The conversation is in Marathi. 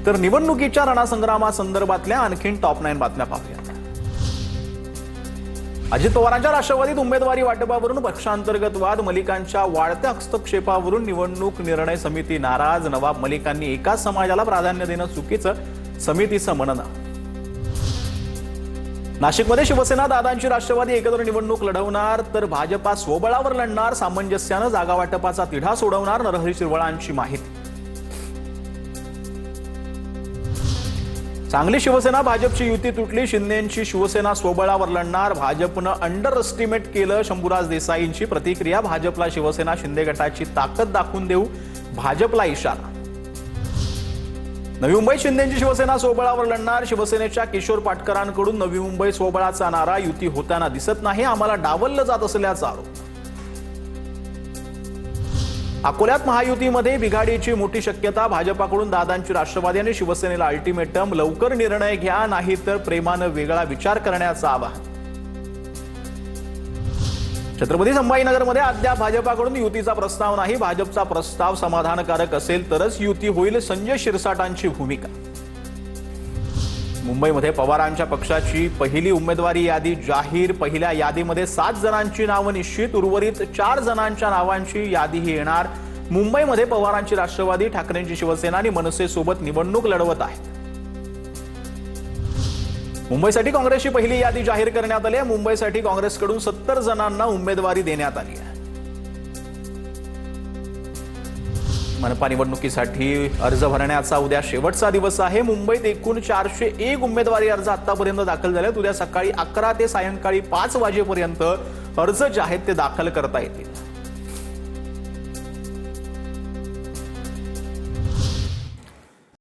तर निवडणुकीच्या रणसंग्रामासंदर्भातल्या आणखीन टॉप 9 बातम्या पाहूया। अजित पवारांच्या राष्ट्रवादीत उमेदवारी वाटपावरून पक्षांतर्गत वाद, मलिकांच्या वाढत्या हस्तक्षेपावरून निवडणूक निर्णय समिती नाराज, नवाब मलिकांनी एकाच समाजाला प्राधान्य देणं चुकीचं, समितीचं म्हणणं। नाशिकमध्ये शिवसेना दादांची राष्ट्रवादी एकत्र निवडणूक लढवणार, तर भाजपा स्वबळावर लढणार, सामंजस्यानं जागा वाटपाचा तिढा सोडवणार, नरहरी शिरवळांची माहिती। सांगली शिवसेना भाजपची युती तुटली, शिंदेंची शिवसेना स्वबळावर लढणार, भाजपनं अंडर एस्टिमेट केलं, शंभूराज देसाईंची प्रतिक्रिया, भाजपला शिवसेना शिंदे गटाची ताकद दाखवून देऊ, भाजपला इशारा। नवी मुंबई शिंदेंची शिवसेना स्वबळावर लढणार, शिवसेनेच्या किशोर पाटकरांकडून नवी मुंबई स्वबळाचा नारा, युती होताना दिसत नाही, आम्हाला डावललं जात असल्याचा आरोप। अकोल्यात महायुतीमध्ये बिघाडीची मोठी शक्यता, भाजपाकडून दादांची राष्ट्रवादी आणि शिवसेनेला अल्टिमेटम, लवकर निर्णय घ्या नाही तर प्रेमानं वेगळा विचार करण्याचं आवाहन। छत्रपती संभाजीनगरमध्ये अद्याप भाजपाकडून युतीचा प्रस्ताव नाही, भाजपचा प्रस्ताव समाधानकारक असेल तरच युती होईल, संजय शिरसाटांची भूमिका। मुंबईमध्ये पवारांच्या पक्षाची पहिली उमेदवारी यादी जाहीर, पहिल्या यादीमध्ये 7 जणांची नावं निश्चित, उर्वरित 4 जणांच्या नावांची यादीही येणार। मुंबईमध्ये पवारांची राष्ट्रवादी, ठाकरेंची शिवसेना आणि मनसेसोबत निवडणूक लढवत आहे। मुंबईसाठी काँग्रेसची पहिली यादी जाहीर करण्यात आली आहे, मुंबईसाठी काँग्रेसकडून 70 जणांना उमेदवारी देण्यात आली आहे। मनपा निवडणुकीसाठी अर्ज भरण्याचा उद्या शेवटचा दिवस आहे, मुंबईत एकूण 401 उमेदवारी अर्ज आतापर्यंत दाखल झालेत, उद्या सकाळी 11 ते सायंकाळी 5 वाजेपर्यंत अर्ज जे आहेत ते दाखल करता येतील।